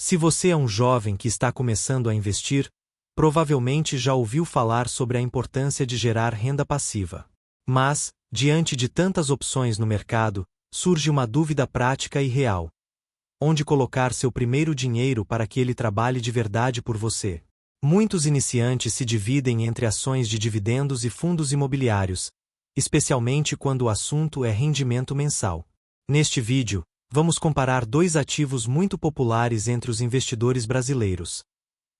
Se você é um jovem que está começando a investir, provavelmente já ouviu falar sobre a importância de gerar renda passiva. Mas, diante de tantas opções no mercado, surge uma dúvida prática e real. Onde colocar seu primeiro dinheiro para que ele trabalhe de verdade por você? Muitos iniciantes se dividem entre ações de dividendos e fundos imobiliários, especialmente quando o assunto é rendimento mensal. Neste vídeo, vamos comparar dois ativos muito populares entre os investidores brasileiros: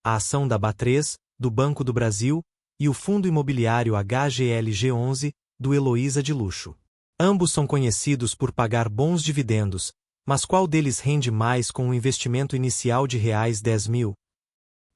a ação da B3, do Banco do Brasil, e o fundo imobiliário HGLG11, do Heloísa de Luxo. Ambos são conhecidos por pagar bons dividendos, mas qual deles rende mais com um investimento inicial de R$10 mil?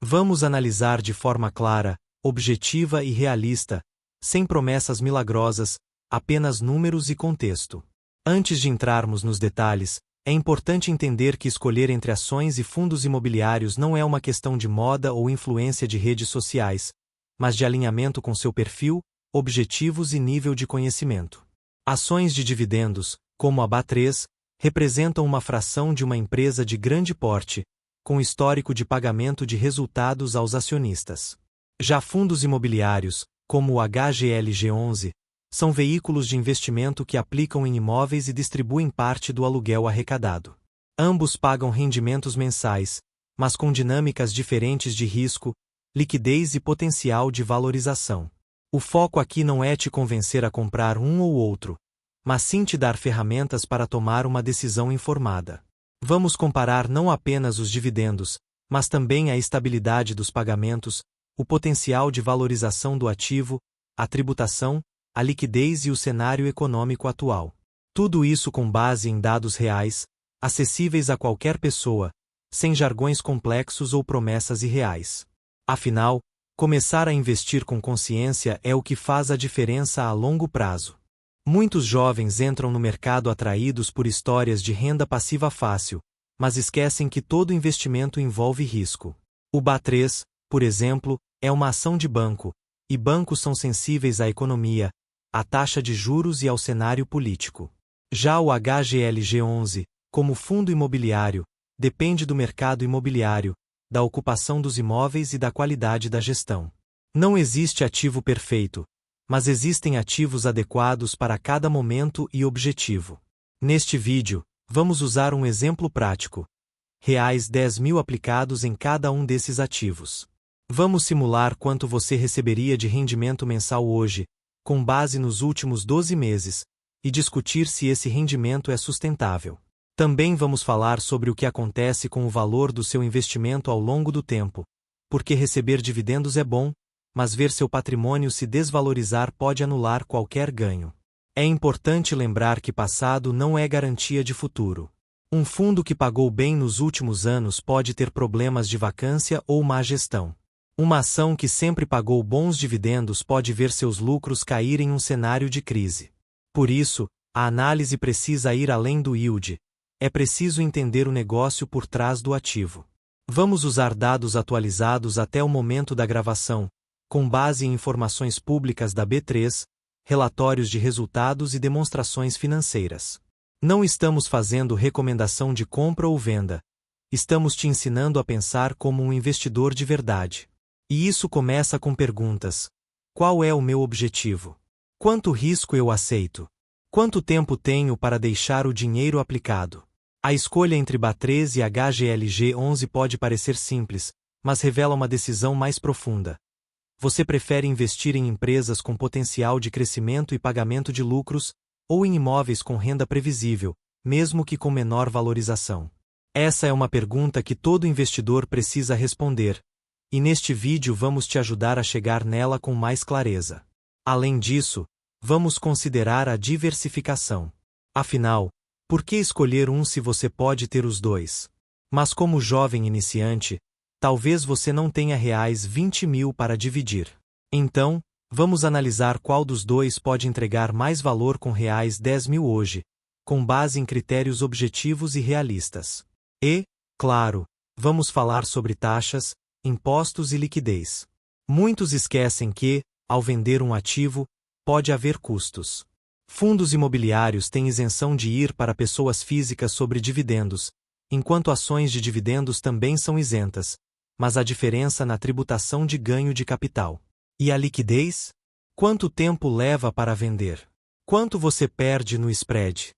Vamos analisar de forma clara, objetiva e realista, sem promessas milagrosas, apenas números e contexto. Antes de entrarmos nos detalhes, é importante entender que escolher entre ações e fundos imobiliários não é uma questão de moda ou influência de redes sociais, mas de alinhamento com seu perfil, objetivos e nível de conhecimento. Ações de dividendos, como a B3, representam uma fração de uma empresa de grande porte, com histórico de pagamento de resultados aos acionistas. Já fundos imobiliários, como o HGLG11, são veículos de investimento que aplicam em imóveis e distribuem parte do aluguel arrecadado. Ambos pagam rendimentos mensais, mas com dinâmicas diferentes de risco, liquidez e potencial de valorização. O foco aqui não é te convencer a comprar um ou outro, mas sim te dar ferramentas para tomar uma decisão informada. Vamos comparar não apenas os dividendos, mas também a estabilidade dos pagamentos, o potencial de valorização do ativo, a tributação, a liquidez e o cenário econômico atual. Tudo isso com base em dados reais, acessíveis a qualquer pessoa, sem jargões complexos ou promessas irreais. Afinal, começar a investir com consciência é o que faz a diferença a longo prazo. Muitos jovens entram no mercado atraídos por histórias de renda passiva fácil, mas esquecem que todo investimento envolve risco. O B3, por exemplo, é uma ação de banco, e bancos são sensíveis à economia, à taxa de juros e ao cenário político. Já o HGLG11, como fundo imobiliário, depende do mercado imobiliário, da ocupação dos imóveis e da qualidade da gestão. Não existe ativo perfeito, mas existem ativos adequados para cada momento e objetivo. Neste vídeo, vamos usar um exemplo prático: R$10 mil aplicados em cada um desses ativos. Vamos simular quanto você receberia de rendimento mensal hoje, com base nos últimos 12 meses, e discutir se esse rendimento é sustentável. Também vamos falar sobre o que acontece com o valor do seu investimento ao longo do tempo, porque receber dividendos é bom, mas ver seu patrimônio se desvalorizar pode anular qualquer ganho. É importante lembrar que passado não é garantia de futuro. Um fundo que pagou bem nos últimos anos pode ter problemas de vacância ou má gestão. Uma ação que sempre pagou bons dividendos pode ver seus lucros cair em um cenário de crise. Por isso, a análise precisa ir além do yield. É preciso entender o negócio por trás do ativo. Vamos usar dados atualizados até o momento da gravação, com base em informações públicas da B3, relatórios de resultados e demonstrações financeiras. Não estamos fazendo recomendação de compra ou venda. Estamos te ensinando a pensar como um investidor de verdade. E isso começa com perguntas: qual é o meu objetivo? Quanto risco eu aceito? Quanto tempo tenho para deixar o dinheiro aplicado? A escolha entre B3 e HGLG11 pode parecer simples, mas revela uma decisão mais profunda. Você prefere investir em empresas com potencial de crescimento e pagamento de lucros, ou em imóveis com renda previsível, mesmo que com menor valorização? Essa é uma pergunta que todo investidor precisa responder, e neste vídeo vamos te ajudar a chegar nela com mais clareza. Além disso, vamos considerar a diversificação. Afinal, por que escolher um se você pode ter os dois? Mas como jovem iniciante, talvez você não tenha R$20 mil para dividir. Então, vamos analisar qual dos dois pode entregar mais valor com R$10 mil hoje, com base em critérios objetivos e realistas. E, claro, vamos falar sobre taxas, impostos e liquidez. Muitos esquecem que, ao vender um ativo, pode haver custos. Fundos imobiliários têm isenção de IR para pessoas físicas sobre dividendos, enquanto ações de dividendos também são isentas, mas há diferença na tributação de ganho de capital. E a liquidez? Quanto tempo leva para vender? Quanto você perde no spread?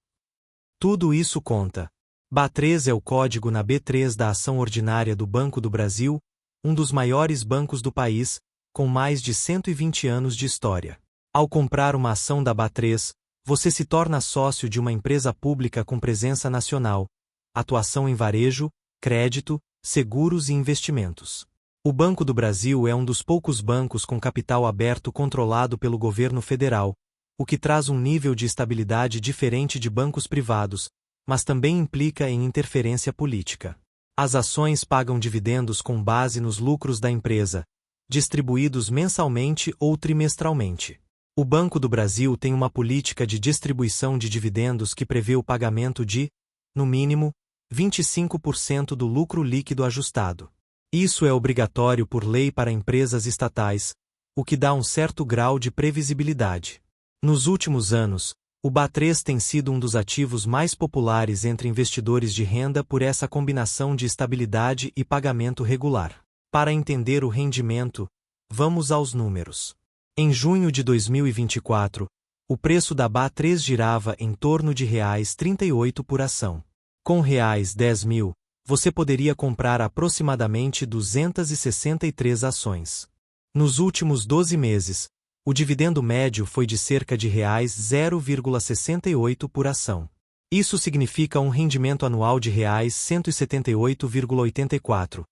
Tudo isso conta. BA3 é o código na B3 da ação ordinária do Banco do Brasil, um dos maiores bancos do país, com mais de 120 anos de história. Ao comprar uma ação da BA3, você se torna sócio de uma empresa pública com presença nacional, atuação em varejo, crédito, seguros e investimentos. O Banco do Brasil é um dos poucos bancos com capital aberto controlado pelo governo federal, o que traz um nível de estabilidade diferente de bancos privados, mas também implica em interferência política. As ações pagam dividendos com base nos lucros da empresa, distribuídos mensalmente ou trimestralmente. O Banco do Brasil tem uma política de distribuição de dividendos que prevê o pagamento de, no mínimo, 25% do lucro líquido ajustado. Isso é obrigatório por lei para empresas estatais, o que dá um certo grau de previsibilidade. Nos últimos anos, o BA3 tem sido um dos ativos mais populares entre investidores de renda por essa combinação de estabilidade e pagamento regular. Para entender o rendimento, vamos aos números. Em junho de 2024, o preço da BA3 girava em torno de R$ 38 por ação. Com R$ 10.000, você poderia comprar aproximadamente 263 ações. Nos últimos 12 meses, o dividendo médio foi de cerca de R$ 0,68 por ação. Isso significa um rendimento anual de R$ 178,84,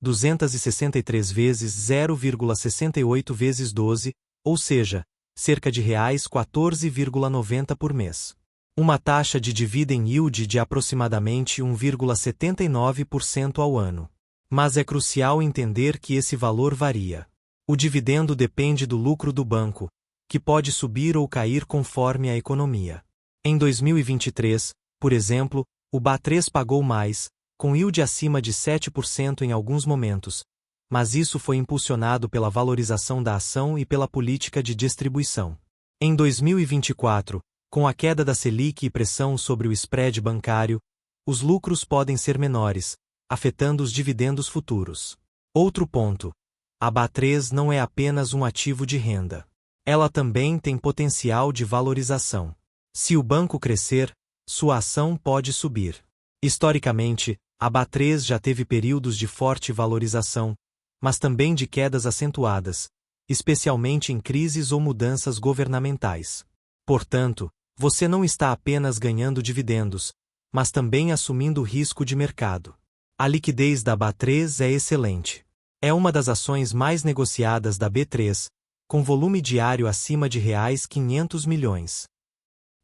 263 vezes 0,68 vezes 12, ou seja, cerca de R$ 14,90 por mês. Uma taxa de dividend yield de aproximadamente 1,79% ao ano. Mas é crucial entender que esse valor varia. O dividendo depende do lucro do banco, que pode subir ou cair conforme a economia. Em 2023, por exemplo, o BA3 pagou mais, com yield acima de 7% em alguns momentos, mas isso foi impulsionado pela valorização da ação e pela política de distribuição. Em 2024, com a queda da Selic e pressão sobre o spread bancário, os lucros podem ser menores, afetando os dividendos futuros. Outro ponto: a BA3 não é apenas um ativo de renda. Ela também tem potencial de valorização. Se o banco crescer, sua ação pode subir. Historicamente, a BA3 já teve períodos de forte valorização, mas também de quedas acentuadas, especialmente em crises ou mudanças governamentais. Portanto, você não está apenas ganhando dividendos, mas também assumindo risco de mercado. A liquidez da BA3 é excelente. É uma das ações mais negociadas da B3, com volume diário acima de R$ 500 milhões.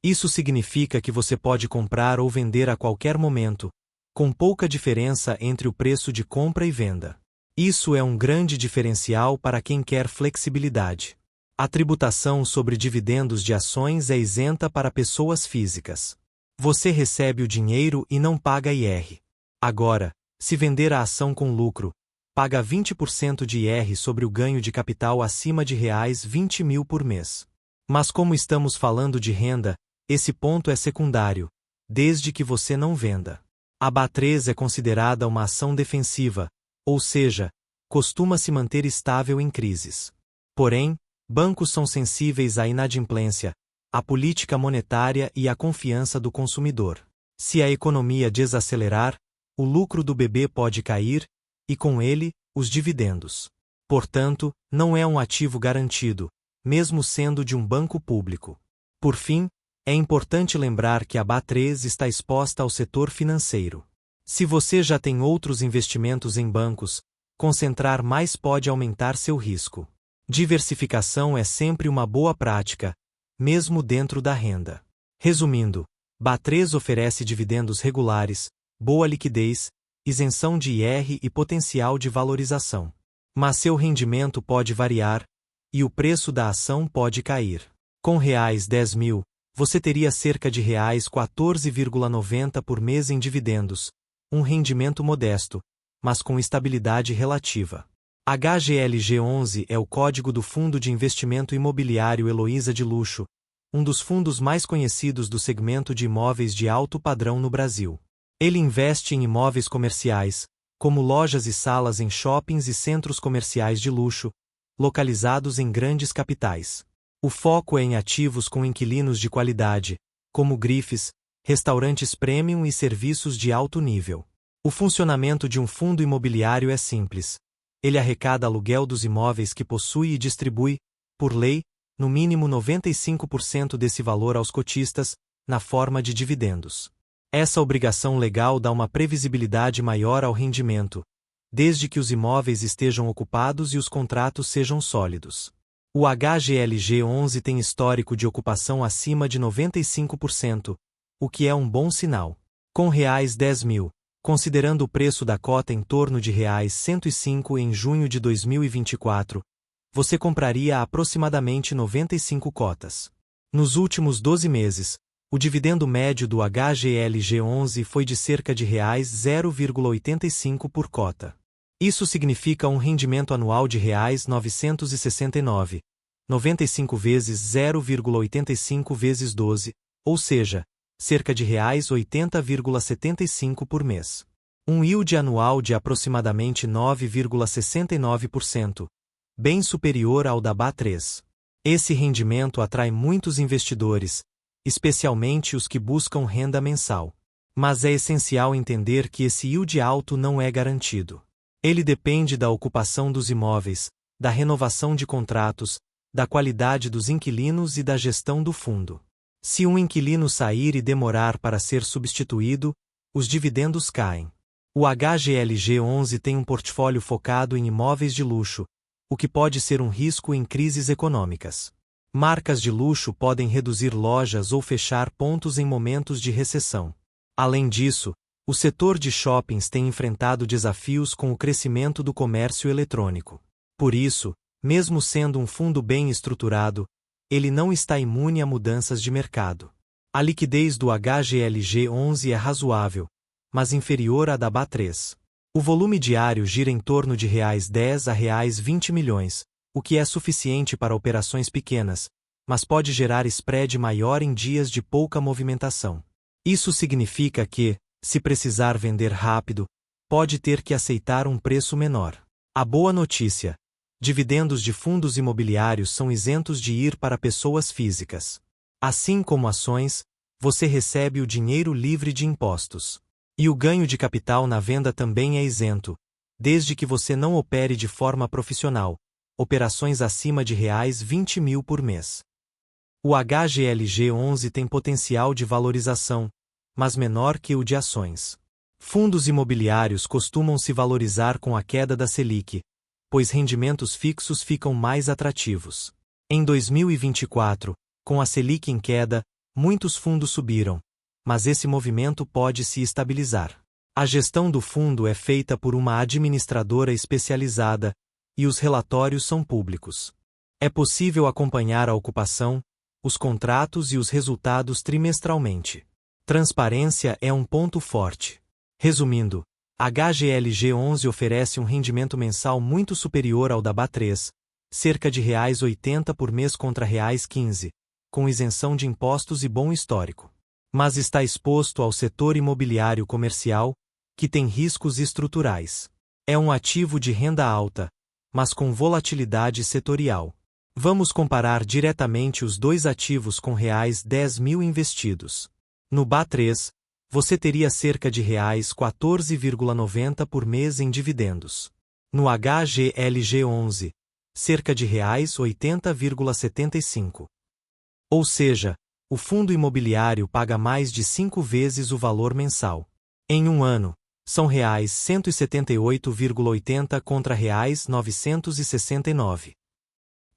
Isso significa que você pode comprar ou vender a qualquer momento, com pouca diferença entre o preço de compra e venda. Isso é um grande diferencial para quem quer flexibilidade. A tributação sobre dividendos de ações é isenta para pessoas físicas. Você recebe o dinheiro e não paga IR. Agora, se vender a ação com lucro, paga 20% de IR sobre o ganho de capital acima de R$ 20.000 por mês. Mas como estamos falando de renda, esse ponto é secundário, desde que você não venda. A BA3 é considerada uma ação defensiva, ou seja, costuma se manter estável em crises. Porém, bancos são sensíveis à inadimplência, à política monetária e à confiança do consumidor. Se a economia desacelerar, o lucro do BB pode cair, e com ele, os dividendos. Portanto, não é um ativo garantido, mesmo sendo de um banco público. Por fim, é importante lembrar que a BA3 está exposta ao setor financeiro. Se você já tem outros investimentos em bancos, concentrar mais pode aumentar seu risco. Diversificação é sempre uma boa prática, mesmo dentro da renda. Resumindo, BA3 oferece dividendos regulares, boa liquidez, isenção de IR e potencial de valorização. Mas seu rendimento pode variar, e o preço da ação pode cair. Com R$ 10.000, você teria cerca de R$ 14,90 por mês em dividendos, um rendimento modesto, mas com estabilidade relativa. HGLG11 é o código do Fundo de Investimento Imobiliário Heloísa de Luxo, um dos fundos mais conhecidos do segmento de imóveis de alto padrão no Brasil. Ele investe em imóveis comerciais, como lojas e salas em shoppings e centros comerciais de luxo, localizados em grandes capitais. O foco é em ativos com inquilinos de qualidade, como grifes, restaurantes premium e serviços de alto nível. O funcionamento de um fundo imobiliário é simples. Ele arrecada aluguel dos imóveis que possui e distribui, por lei, no mínimo 95% desse valor aos cotistas, na forma de dividendos. Essa obrigação legal dá uma previsibilidade maior ao rendimento, desde que os imóveis estejam ocupados e os contratos sejam sólidos. O HGLG 11 tem histórico de ocupação acima de 95%, o que é um bom sinal. Com R$10.000, considerando o preço da cota em torno de R$105 em junho de 2024, você compraria aproximadamente 95 cotas. Nos últimos 12 meses, o dividendo médio do HGLG 11 foi de cerca de R$0,85 por cota. Isso significa um rendimento anual de R$969, 95 vezes 0,85 vezes 12, ou seja, cerca de R$80,75 por mês. Um yield anual de aproximadamente 9,69%, bem superior ao da BA3. Esse rendimento atrai muitos investidores, especialmente os que buscam renda mensal. Mas é essencial entender que esse yield alto não é garantido. Ele depende da ocupação dos imóveis, da renovação de contratos, da qualidade dos inquilinos e da gestão do fundo. Se um inquilino sair e demorar para ser substituído, os dividendos caem. O HGLG 11 tem um portfólio focado em imóveis de luxo, o que pode ser um risco em crises econômicas. Marcas de luxo podem reduzir lojas ou fechar pontos em momentos de recessão. Além disso, o setor de shoppings tem enfrentado desafios com o crescimento do comércio eletrônico. Por isso, mesmo sendo um fundo bem estruturado, ele não está imune a mudanças de mercado. A liquidez do HGLG 11 é razoável, mas inferior à da BA3. O volume diário gira em torno de R$10 a R$20 milhões, o que é suficiente para operações pequenas, mas pode gerar spread maior em dias de pouca movimentação. Isso significa que, se precisar vender rápido, pode ter que aceitar um preço menor. A boa notícia: dividendos de fundos imobiliários são isentos de ir para pessoas físicas. Assim como ações, você recebe o dinheiro livre de impostos. E o ganho de capital na venda também é isento, desde que você não opere de forma profissional, operações acima de R$20.000 por mês. O HGLG 11 tem potencial de valorização, mas menor que o de ações. Fundos imobiliários costumam se valorizar com a queda da Selic, pois rendimentos fixos ficam mais atrativos. Em 2024, com a Selic em queda, muitos fundos subiram, mas esse movimento pode se estabilizar. A gestão do fundo é feita por uma administradora especializada, e os relatórios são públicos. É possível acompanhar a ocupação, os contratos e os resultados trimestralmente. Transparência é um ponto forte. Resumindo, HGLG 11 oferece um rendimento mensal muito superior ao da BA3, cerca de R$80 por mês contra R$15, com isenção de impostos e bom histórico. Mas está exposto ao setor imobiliário comercial, que tem riscos estruturais. É um ativo de renda alta, mas com volatilidade setorial. Vamos comparar diretamente os dois ativos com R$10.000 investidos. No BA3, você teria cerca de R$14,90 por mês em dividendos. No HGLG 11, cerca de R$80,75. Ou seja, o fundo imobiliário paga mais de 5 vezes o valor mensal. Em um ano, são R$178,80 contra R$969.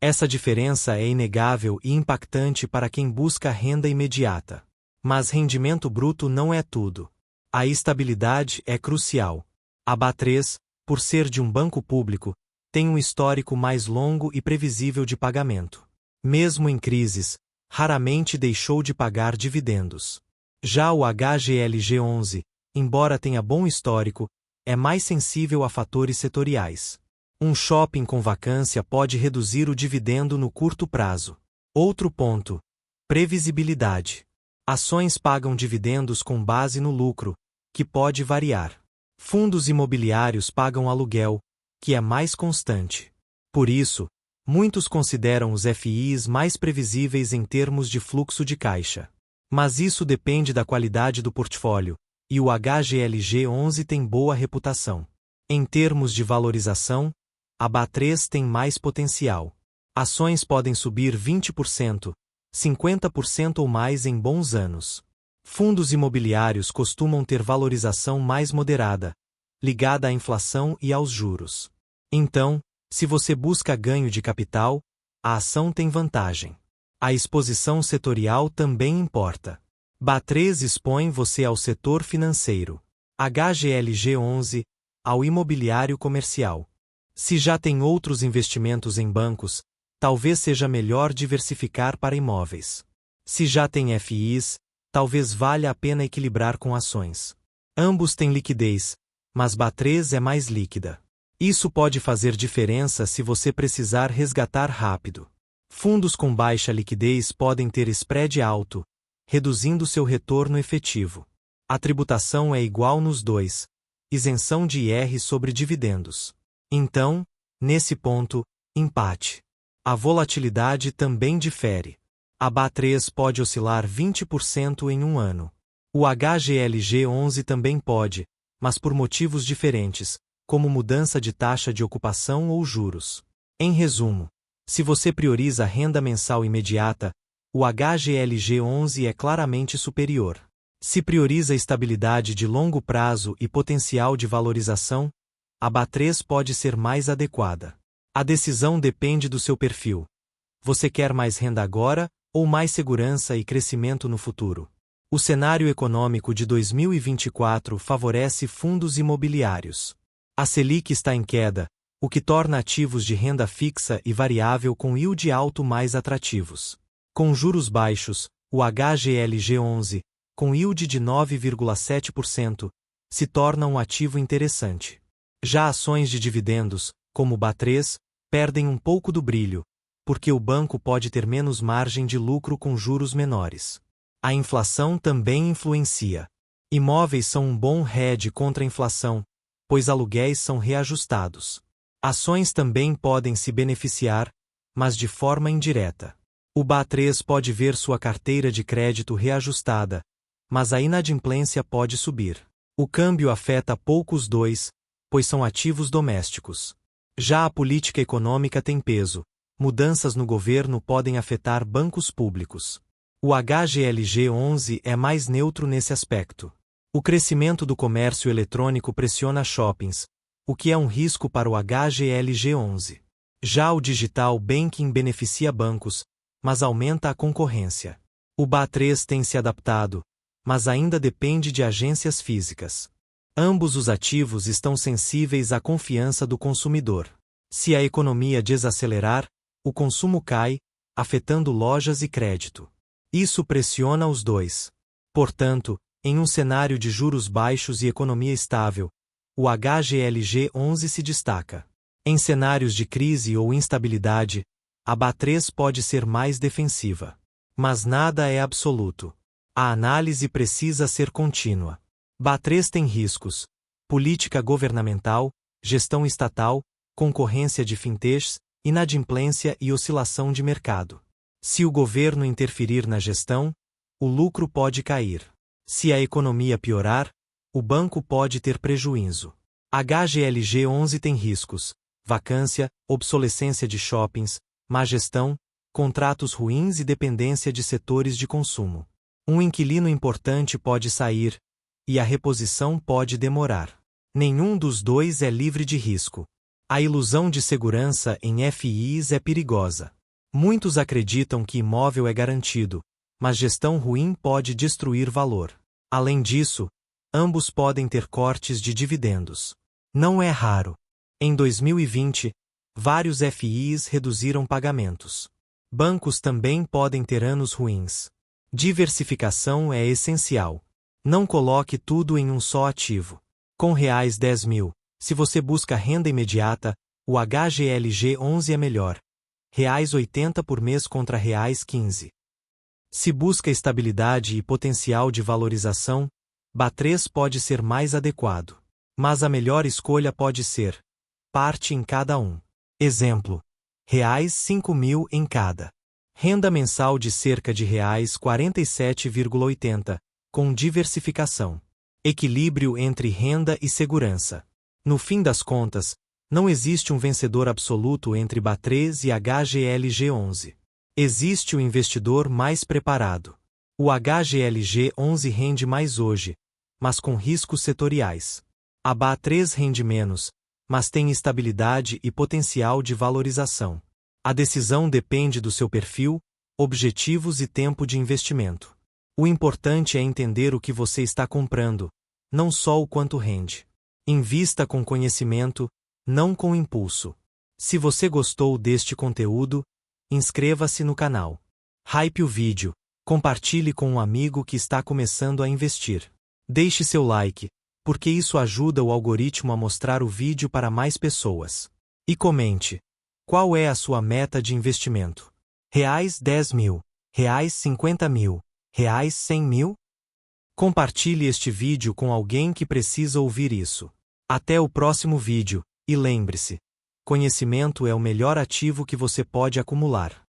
Essa diferença é inegável e impactante para quem busca renda imediata. Mas rendimento bruto não é tudo. A estabilidade é crucial. A BA3, por ser de um banco público, tem um histórico mais longo e previsível de pagamento. Mesmo em crises, raramente deixou de pagar dividendos. Já o HGLG 11, embora tenha bom histórico, é mais sensível a fatores setoriais. Um shopping com vacância pode reduzir o dividendo no curto prazo. Outro ponto: previsibilidade. Ações pagam dividendos com base no lucro, que pode variar. Fundos imobiliários pagam aluguel, que é mais constante. Por isso, muitos consideram os FIs mais previsíveis em termos de fluxo de caixa. Mas isso depende da qualidade do portfólio, e o HGLG11 tem boa reputação. Em termos de valorização, a BA3 tem mais potencial. Ações podem subir 20%, 50% ou mais em bons anos. Fundos imobiliários costumam ter valorização mais moderada, ligada à inflação e aos juros. Então, se você busca ganho de capital, a ação tem vantagem. A exposição setorial também importa. BA3 expõe você ao setor financeiro. HGLG11, ao imobiliário comercial. Se já tem outros investimentos em bancos, talvez seja melhor diversificar para imóveis. Se já tem FIs, talvez valha a pena equilibrar com ações. Ambos têm liquidez, mas BA3 é mais líquida. Isso pode fazer diferença se você precisar resgatar rápido. Fundos com baixa liquidez podem ter spread alto, reduzindo seu retorno efetivo. A tributação é igual nos dois, isenção de IR sobre dividendos. Então, nesse ponto, empate. A volatilidade também difere. A BA3 pode oscilar 20% em um ano. O HGLG11 também pode, mas por motivos diferentes, como mudança de taxa de ocupação ou juros. Em resumo, se você prioriza renda mensal imediata, o HGLG11 é claramente superior. Se prioriza estabilidade de longo prazo e potencial de valorização, a BA3 pode ser mais adequada. A decisão depende do seu perfil. Você quer mais renda agora ou mais segurança e crescimento no futuro? O cenário econômico de 2024 favorece fundos imobiliários. A Selic está em queda, o que torna ativos de renda fixa e variável com yield alto mais atrativos. Com juros baixos, o HGLG11, com yield de 9,7%, se torna um ativo interessante. Já ações de dividendos, como o BA3, perdem um pouco do brilho, porque o banco pode ter menos margem de lucro com juros menores. A inflação também influencia. Imóveis são um bom hedge contra a inflação, pois aluguéis são reajustados. Ações também podem se beneficiar, mas de forma indireta. O BA3 pode ver sua carteira de crédito reajustada, mas a inadimplência pode subir. O câmbio afeta pouco os dois, pois são ativos domésticos. Já a política econômica tem peso. Mudanças no governo podem afetar bancos públicos. O HGLG11 é mais neutro nesse aspecto. O crescimento do comércio eletrônico pressiona shoppings, o que é um risco para o HGLG11. Já o digital banking beneficia bancos, mas aumenta a concorrência. O BA3 tem se adaptado, mas ainda depende de agências físicas. Ambos os ativos estão sensíveis à confiança do consumidor. Se a economia desacelerar, o consumo cai, afetando lojas e crédito. Isso pressiona os dois. Portanto, em um cenário de juros baixos e economia estável, o HGLG11 se destaca. Em cenários de crise ou instabilidade, a BA3 pode ser mais defensiva. Mas nada é absoluto. A análise precisa ser contínua. BA3 tem riscos: política governamental, gestão estatal, concorrência de fintechs, inadimplência e oscilação de mercado. Se o governo interferir na gestão, o lucro pode cair. Se a economia piorar, o banco pode ter prejuízo. HGLG11 tem riscos: vacância, obsolescência de shoppings, má gestão, contratos ruins e dependência de setores de consumo. Um inquilino importante pode sair, e a reposição pode demorar. Nenhum dos dois é livre de risco. A ilusão de segurança em FIs é perigosa. Muitos acreditam que imóvel é garantido, mas gestão ruim pode destruir valor. Além disso, ambos podem ter cortes de dividendos. Não é raro. Em 2020, vários FIs reduziram pagamentos. Bancos também podem ter anos ruins. Diversificação é essencial. Não coloque tudo em um só ativo. Com R$10.000, se você busca renda imediata, o HGLG11 é melhor. R$80 por mês contra R$15. Se busca estabilidade e potencial de valorização, BA3 pode ser mais adequado. Mas a melhor escolha pode ser: parte em cada um. Exemplo: R$5.000 em cada. Renda mensal de cerca de R$47,80, com diversificação. Equilíbrio entre renda e segurança. No fim das contas, não existe um vencedor absoluto entre BA3 e HGLG11. Existe o investidor mais preparado. O HGLG11 rende mais hoje, mas com riscos setoriais. A BA3 rende menos, mas tem estabilidade e potencial de valorização. A decisão depende do seu perfil, objetivos e tempo de investimento. O importante é entender o que você está comprando, não só o quanto rende. Invista com conhecimento, não com impulso. Se você gostou deste conteúdo, inscreva-se no canal. Hype o vídeo, compartilhe com um amigo que está começando a investir. Deixe seu like, porque isso ajuda o algoritmo a mostrar o vídeo para mais pessoas. E comente: qual é a sua meta de investimento? R$10.000, R$50.000, R$100.000? Compartilhe este vídeo com alguém que precisa ouvir isso. Até o próximo vídeo, e lembre-se: conhecimento é o melhor ativo que você pode acumular.